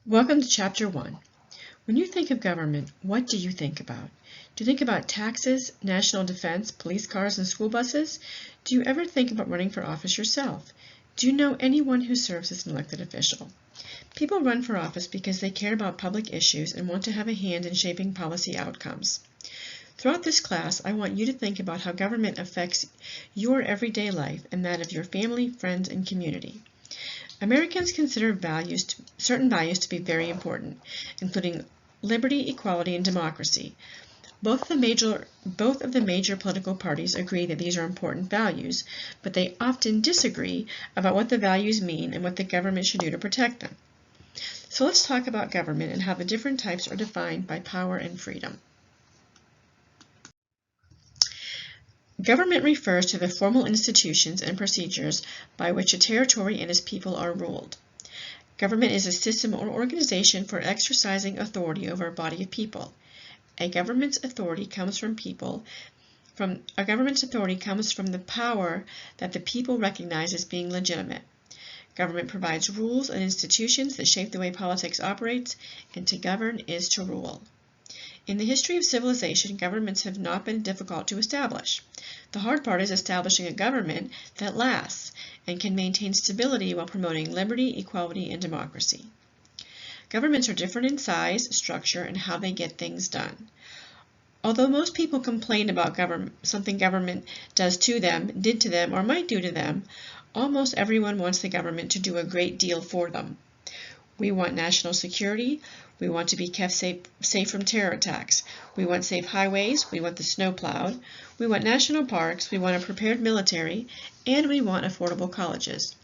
Welcome to Chapter 1. When you think of government, what do you think about? Do you think about taxes, national defense, police cars, and school buses? Do you ever think about running for office yourself? Do you know anyone who serves as an elected official? People run for office because they care about public issues and want to have a hand in shaping policy outcomes. Throughout this class, I want you to think about how government affects your everyday life and that of your family, friends, and community. Americans consider certain values to be very important, including liberty, equality, and democracy. Both of the major political parties agree that these are important values, but they often disagree about what the values mean and what the government should do to protect them. So let's talk about government and how the different types are defined by power and freedom. Government refers to the formal institutions and procedures by which a territory and its people are ruled. Government is a system or organization for exercising authority over a body of people. A government's authority comes from the power that the people recognize as being legitimate. Government provides rules and institutions that shape the way politics operates, and to govern is to rule. In the history of civilization, governments have not been difficult to establish. The hard part is establishing a government that lasts and can maintain stability while promoting liberty, equality, and democracy. Governments are different in size, structure, and how they get things done. Although most people complain about something government did to them, or might do to them, almost everyone wants the government to do a great deal for them. We want national security. We want to be kept safe from terror attacks. We want safe highways. We want the snow plowed. We want national parks. We want a prepared military. And we want affordable colleges.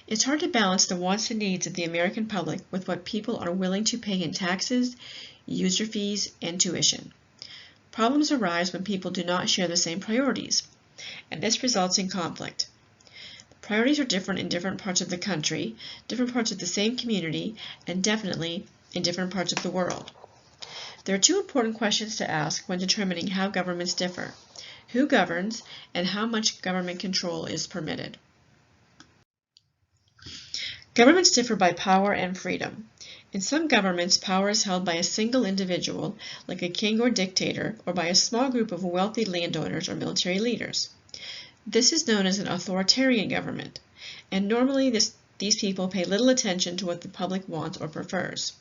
It's hard to balance the wants and needs of the American public with what people are willing to pay in taxes, user fees, and tuition. Problems arise when people do not share the same priorities, and this results in conflict. Priorities are different in different parts of the country, different parts of the same community, and definitely in different parts of the world. There are two important questions to ask when determining how governments differ: who governs and how much government control is permitted. Governments differ by power and freedom. In some governments, power is held by a single individual, like a king or dictator, or by a small group of wealthy landowners or military leaders. This is known as an authoritarian government, and normally these people pay little attention to what the public wants or prefers.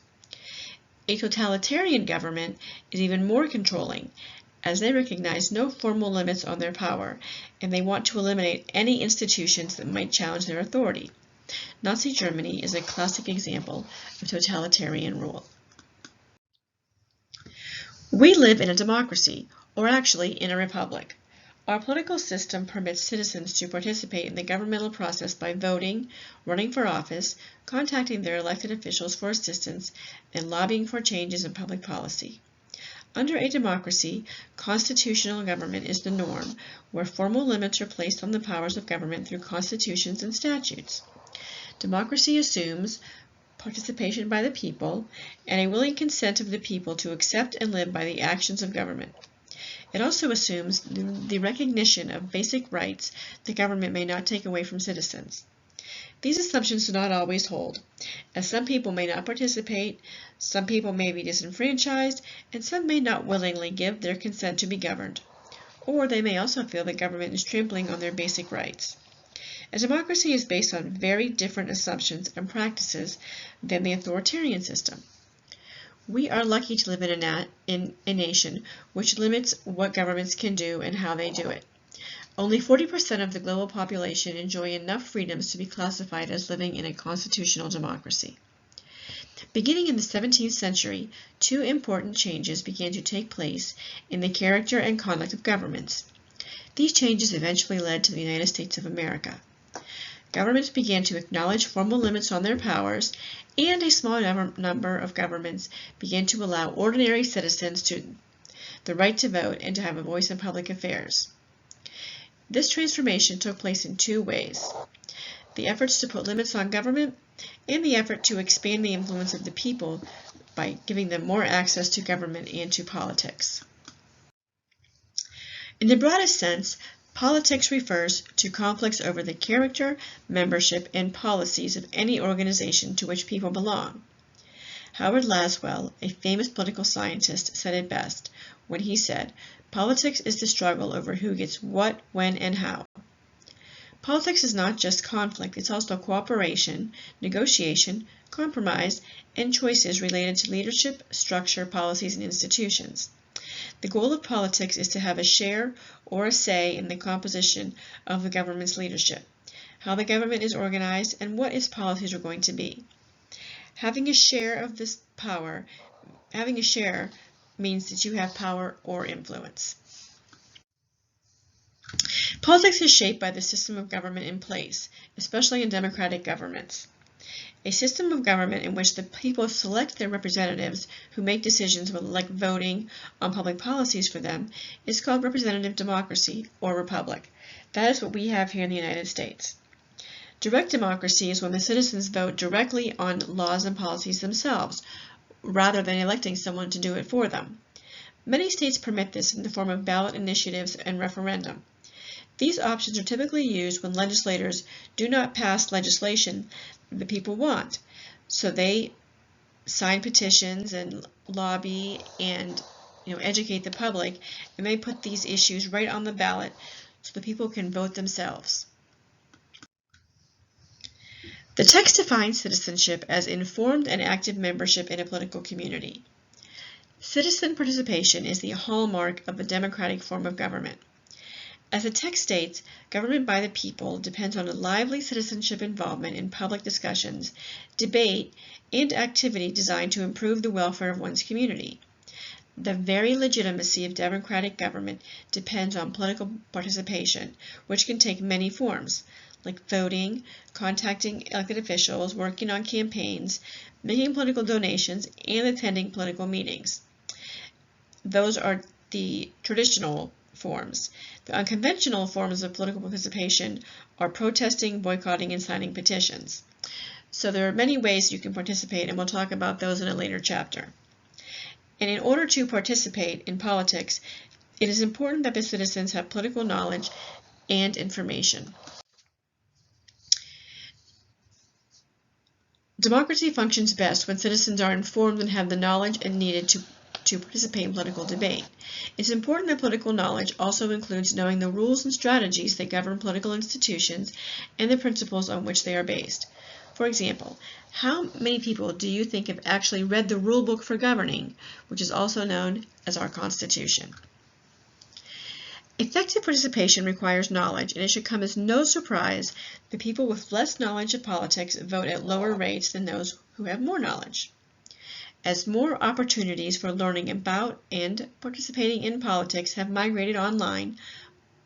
A totalitarian government is even more controlling, as they recognize no formal limits on their power, and they want to eliminate any institutions that might challenge their authority. Nazi Germany is a classic example of totalitarian rule. We live in a democracy, or actually in a republic. Our political system permits citizens to participate in the governmental process by voting, running for office, contacting their elected officials for assistance, and lobbying for changes in public policy. Under a democracy, constitutional government is the norm, where formal limits are placed on the powers of government through constitutions and statutes. Democracy assumes participation by the people and a willing consent of the people to accept and live by the actions of government. It also assumes the recognition of basic rights the government may not take away from citizens. These assumptions do not always hold, as some people may not participate, some people may be disenfranchised, and some may not willingly give their consent to be governed. Or they may also feel that government is trampling on their basic rights. A democracy is based on very different assumptions and practices than the authoritarian system. We are lucky to live in a nation which limits what governments can do and how they do it. Only 40% of the global population enjoy enough freedoms to be classified as living in a constitutional democracy. Beginning in the 17th century, two important changes began to take place in the character and conduct of governments. These changes eventually led to the United States of America. Governments began to acknowledge formal limits on their powers, and a small number of governments began to allow ordinary citizens the right to vote and to have a voice in public affairs. This transformation took place in two ways: the efforts to put limits on government and the effort to expand the influence of the people by giving them more access to government and to politics. In the broadest sense, politics refers to conflicts over the character, membership, and policies of any organization to which people belong. Howard Laswell, a famous political scientist, said it best when he said, "Politics is the struggle over who gets what, when, and how." Politics is not just conflict, it's also cooperation, negotiation, compromise, and choices related to leadership, structure, policies, and institutions. The goal of politics is to have a share or a say in the composition of the government's leadership, how the government is organized, and what its policies are going to be. Having a share of this power, having a share means that you have power or influence. Politics is shaped by the system of government in place, especially in democratic governments. A system of government in which the people select their representatives who make decisions like voting on public policies for them is called representative democracy or republic. That is what we have here in the United States. Direct democracy is when the citizens vote directly on laws and policies themselves, rather than electing someone to do it for them. Many states permit this in the form of ballot initiatives and referendum. These options are typically used when legislators do not pass legislation the people want, so they sign petitions and lobby and educate the public, and they put these issues right on the ballot so the people can vote themselves. The text defines citizenship as informed and active membership in a political community. Citizen participation is the hallmark of a democratic form of government. As the text states, government by the people depends on a lively citizenship involvement in public discussions, debate, and activity designed to improve the welfare of one's community. The very legitimacy of democratic government depends on political participation, which can take many forms, like voting, contacting elected officials, working on campaigns, making political donations, and attending political meetings. Those are the traditional forms. The unconventional forms of political participation are protesting, boycotting, and signing petitions. So there are many ways you can participate, and we'll talk about those in a later chapter. And in order to participate in politics, it is important that the citizens have political knowledge and information. Democracy functions best when citizens are informed and have the knowledge needed to participate in political debate. It's important that political knowledge also includes knowing the rules and strategies that govern political institutions and the principles on which they are based. For example, how many people do you think have actually read the rule book for governing, which is also known as our Constitution? Effective participation requires knowledge, and it should come as no surprise that people with less knowledge of politics vote at lower rates than those who have more knowledge. As more opportunities for learning about and participating in politics have migrated online,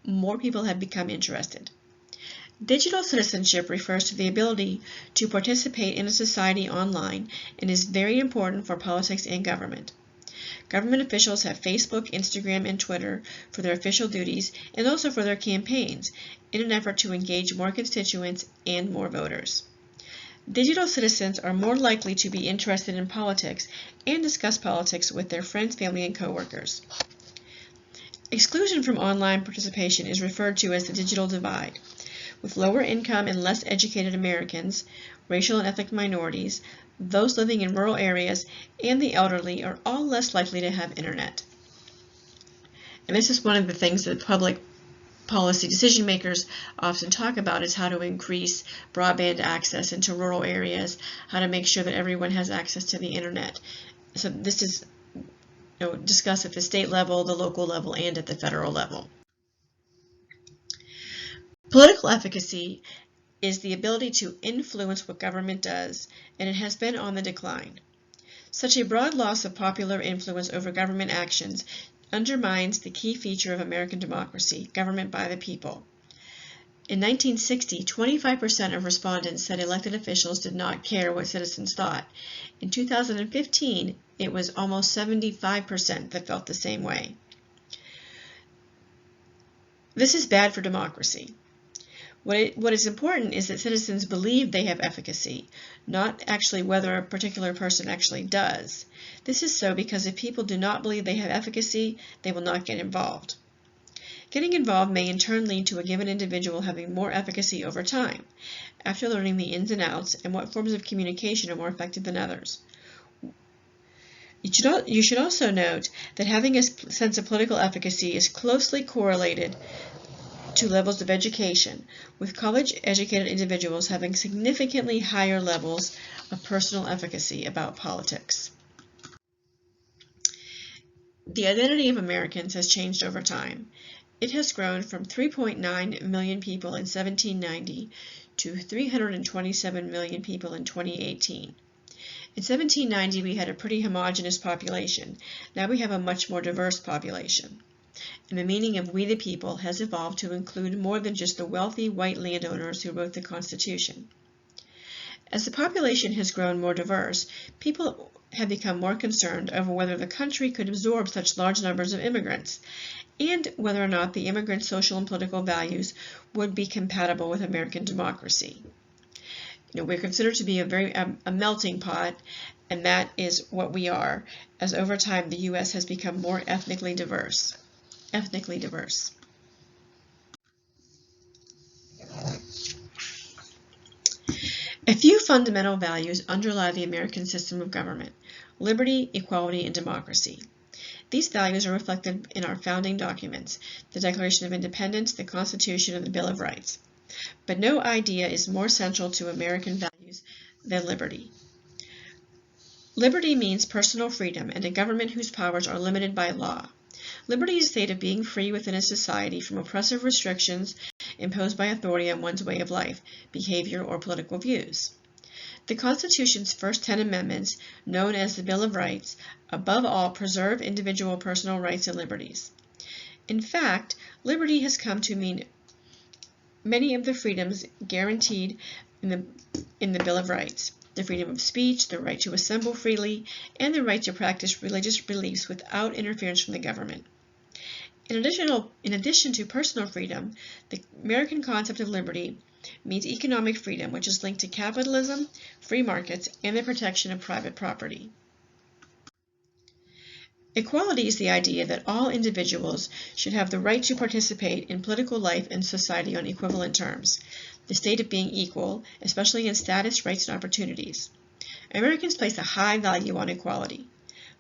more people have become interested. Digital citizenship refers to the ability to participate in a society online and is very important for politics and government. Government officials have Facebook, Instagram, and Twitter for their official duties and also for their campaigns in an effort to engage more constituents and more voters. Digital citizens are more likely to be interested in politics and discuss politics with their friends, family, and coworkers. Exclusion from online participation is referred to as the digital divide. With lower income and less educated Americans, racial and ethnic minorities, those living in rural areas, and the elderly are all less likely to have internet. And this is one of the things that public policy decision makers often talk about, is how to increase broadband access into rural areas, how to make sure that everyone has access to the internet. So this is discussed at the state level, the local level, and at the federal level. Political efficacy is the ability to influence what government does, and it has been on the decline. Such a broad loss of popular influence over government actions undermines the key feature of American democracy, government by the people. In 1960, 25% of respondents said elected officials did not care what citizens thought. In 2015, it was almost 75% that felt the same way. This is bad for democracy. What is important is that citizens believe they have efficacy, not actually whether a particular person actually does. This is so because if people do not believe they have efficacy, they will not get involved. Getting involved may in turn lead to a given individual having more efficacy over time, after learning the ins and outs and what forms of communication are more effective than others. You should also note that having a sense of political efficacy is closely correlated to levels of education, with college-educated individuals having significantly higher levels of personal efficacy about politics. The identity of Americans has changed over time. It has grown from 3.9 million people in 1790 to 327 million people in 2018. In 1790, we had a pretty homogeneous population. Now we have a much more diverse population. And the meaning of we the people has evolved to include more than just the wealthy white landowners who wrote the Constitution. As the population has grown more diverse, people have become more concerned over whether the country could absorb such large numbers of immigrants, and whether or not the immigrant social and political values would be compatible with American democracy. We're considered to be a melting pot, and that is what we are, as over time the U.S. has become more ethnically diverse. A few fundamental values underlie the American system of government: liberty, equality, and democracy. These values are reflected in our founding documents, the Declaration of Independence, the Constitution, and the Bill of Rights. But no idea is more central to American values than liberty. Liberty means personal freedom and a government whose powers are limited by law. Liberty is the state of being free within a society from oppressive restrictions imposed by authority on one's way of life, behavior, or political views. The Constitution's first 10 amendments, known as the Bill of Rights, above all preserve individual personal rights and liberties. In fact, liberty has come to mean many of the freedoms guaranteed in the Bill of Rights: the freedom of speech, the right to assemble freely, and the right to practice religious beliefs without interference from the government. In addition to personal freedom, the American concept of liberty means economic freedom, which is linked to capitalism, free markets, and the protection of private property. Equality is the idea that all individuals should have the right to participate in political life and society on equivalent terms, the state of being equal, especially in status, rights, and opportunities. Americans place a high value on equality.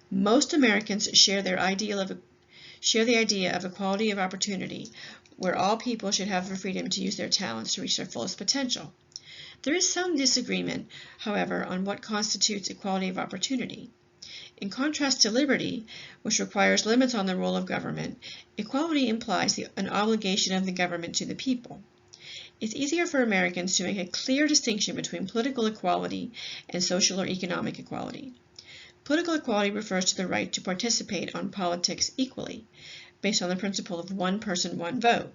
Most Americans share the idea of equality of opportunity, where all people should have the freedom to use their talents to reach their fullest potential. There is some disagreement, however, on what constitutes equality of opportunity. In contrast to liberty, which requires limits on the role of government, equality implies an obligation of the government to the people. It's easier for Americans to make a clear distinction between political equality and social or economic equality. Political equality refers to the right to participate on politics equally, based on the principle of one person, one vote.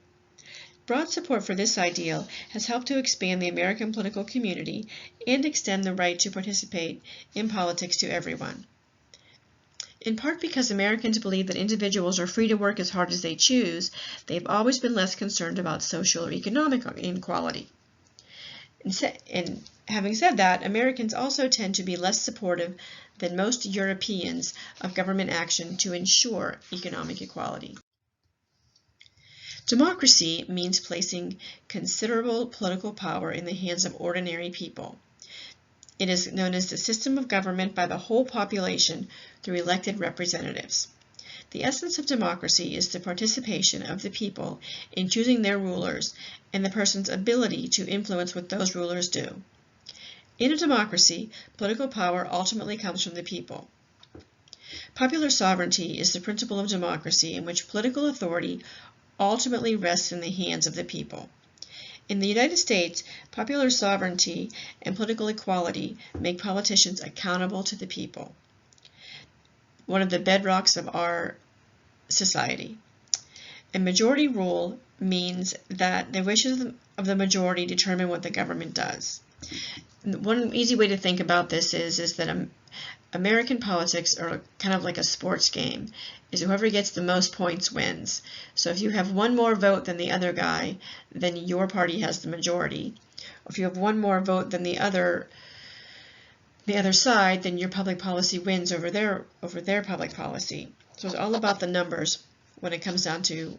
Broad support for this ideal has helped to expand the American political community and extend the right to participate in politics to everyone. In part because Americans believe that individuals are free to work as hard as they choose, they've always been less concerned about social or economic inequality. And having said that, Americans also tend to be less supportive than most Europeans of government action to ensure economic equality. Democracy means placing considerable political power in the hands of ordinary people. It is known as the system of government by the whole population through elected representatives. The essence of democracy is the participation of the people in choosing their rulers and the person's ability to influence what those rulers do. In a democracy, political power ultimately comes from the people. Popular sovereignty is the principle of democracy in which political authority ultimately rests in the hands of the people. In the United States, popular sovereignty and political equality make politicians accountable to the people, one of the bedrocks of our society. And majority rule means that the wishes of the majority determine what the government does. One easy way to think about this is that American politics are kind of like a sports game. Is whoever gets the most points wins. So if you have one more vote than the other guy, then your party has the majority. If you have one more vote than the other side, then your public policy wins over their public policy. So it's all about the numbers when it comes down to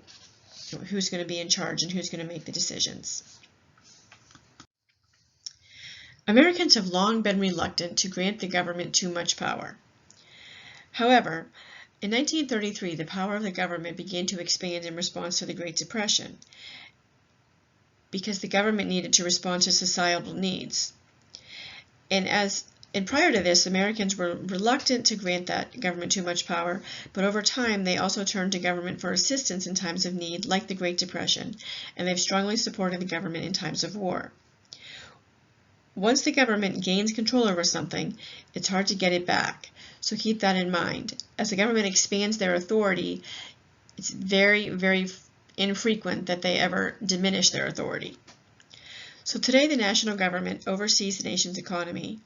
who's going to be in charge and who's going to make the decisions. Americans have long been reluctant to grant the government too much power. However, in 1933, the power of the government began to expand in response to the Great Depression, because the government needed to respond to societal needs. And prior to this, Americans were reluctant to grant that government too much power, but over time they also turned to government for assistance in times of need, like the Great Depression, and they've strongly supported the government in times of war. Once the government gains control over something, it's hard to get it back. So keep that in mind. As the government expands their authority, it's very, very infrequent that they ever diminish their authority. So today the national government oversees the nation's economy.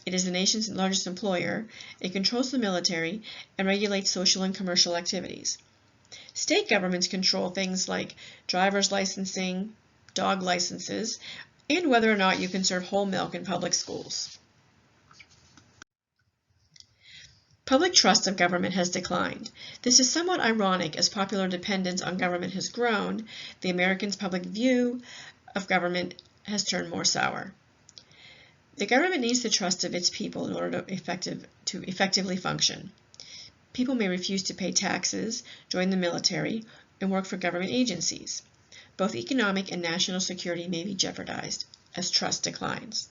It is the nation's largest employer. It controls the military and regulates social and commercial activities. State governments control things like driver's licensing, dog licenses, and whether or not you can serve whole milk in public schools. Public trust of government has declined. This is somewhat ironic as popular dependence on government has grown. The Americans' public view of government has turned more sour. The government needs the trust of its people in order to effectively function. People may refuse to pay taxes, join the military, and work for government agencies. Both economic and national security may be jeopardized as trust declines.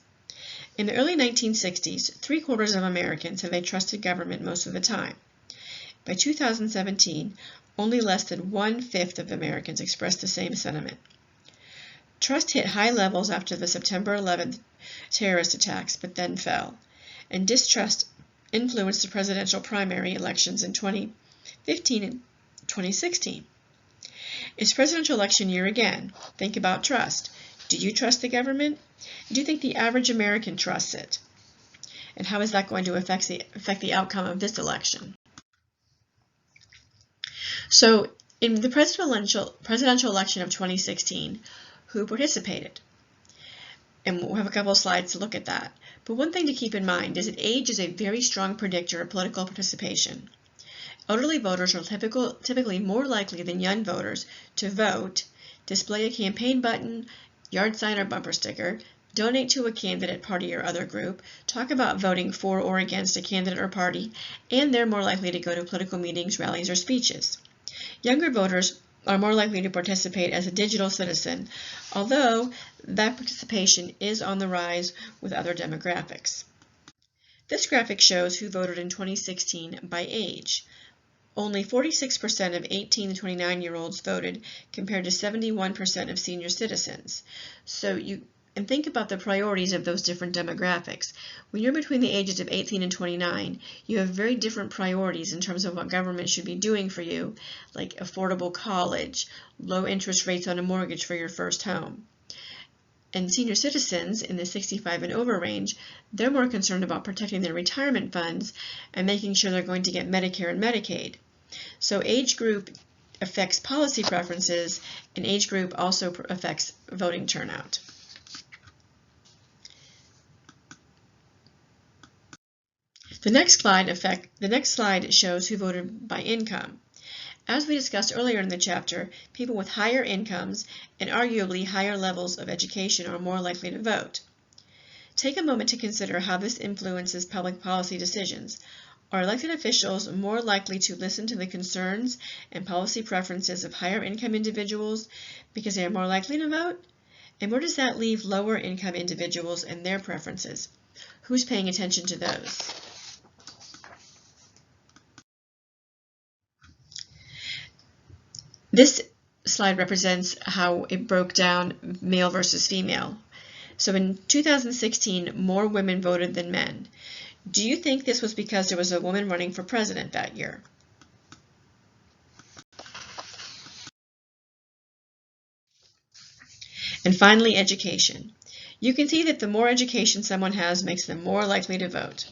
In the early 1960s, 3/4 of Americans said they trusted government most of the time. By 2017, only less than 1/5 of Americans expressed the same sentiment. Trust hit high levels after the September 11th terrorist attacks, but then fell, and distrust influenced the presidential primary elections in 2015 and 2016. It's presidential election year again. Think about trust. Do you trust the government? Do you think the average American trusts it? And how is that going to affect the outcome of this election? So, in the presidential election of 2016, who participated? And we'll have a couple of slides to look at that. But one thing to keep in mind is that age is a very strong predictor of political participation. Elderly voters are typically more likely than young voters to vote, display a campaign button, yard sign or bumper sticker, donate to a candidate, party, or other group, talk about voting for or against a candidate or party, and they're more likely to go to political meetings, rallies, or speeches. Younger voters are more likely to participate as a digital citizen, although that participation is on the rise with other demographics. This graphic shows who voted in 2016 by age. Only 46% of 18 to 29-year-olds voted, compared to 71% of senior citizens. And think about the priorities of those different demographics. When you're between the ages of 18 and 29, you have very different priorities in terms of what government should be doing for you, like affordable college, low interest rates on a mortgage for your first home. And senior citizens in the 65 and over range, they're more concerned about protecting their retirement funds and making sure they're going to get Medicare and Medicaid. So age group affects policy preferences, and age group also affects voting turnout. The next slide shows who voted by income. As we discussed earlier in the chapter, people with higher incomes and arguably higher levels of education are more likely to vote. Take a moment to consider how this influences public policy decisions. Are elected officials more likely to listen to the concerns and policy preferences of higher income individuals because they are more likely to vote? And where does that leave lower income individuals and their preferences? Who's paying attention to those? This slide represents how it broke down male versus female. So in 2016, more women voted than men. Do you think this was because there was a woman running for president that year? And finally, education. You can see that the more education someone has makes them more likely to vote.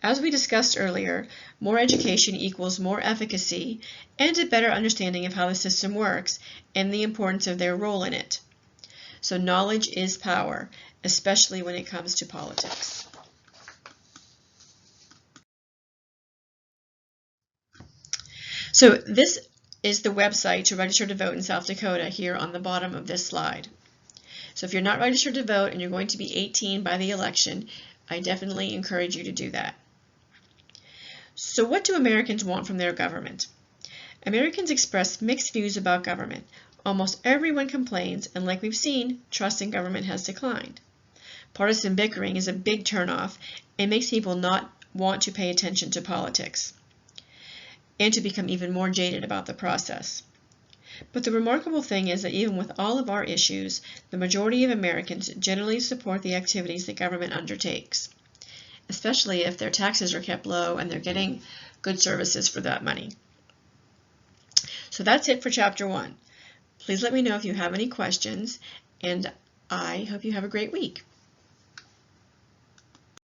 As we discussed earlier, more education equals more efficacy and a better understanding of how the system works and the importance of their role in it. So knowledge is power, especially when it comes to politics. So this is the website to register to vote in South Dakota here on the bottom of this slide. So if you're not registered to vote and you're going to be 18 by the election, I definitely encourage you to do that. So what do Americans want from their government? Americans express mixed views about government. Almost everyone complains, and like we've seen, trust in government has declined. Partisan bickering is a big turnoff and makes people not want to pay attention to politics and to become even more jaded about the process. But the remarkable thing is that even with all of our issues, the majority of Americans generally support the activities the government undertakes, especially if their taxes are kept low and they're getting good services for that money. So that's it for Chapter 1. Please let me know if you have any questions, and I hope you have a great week.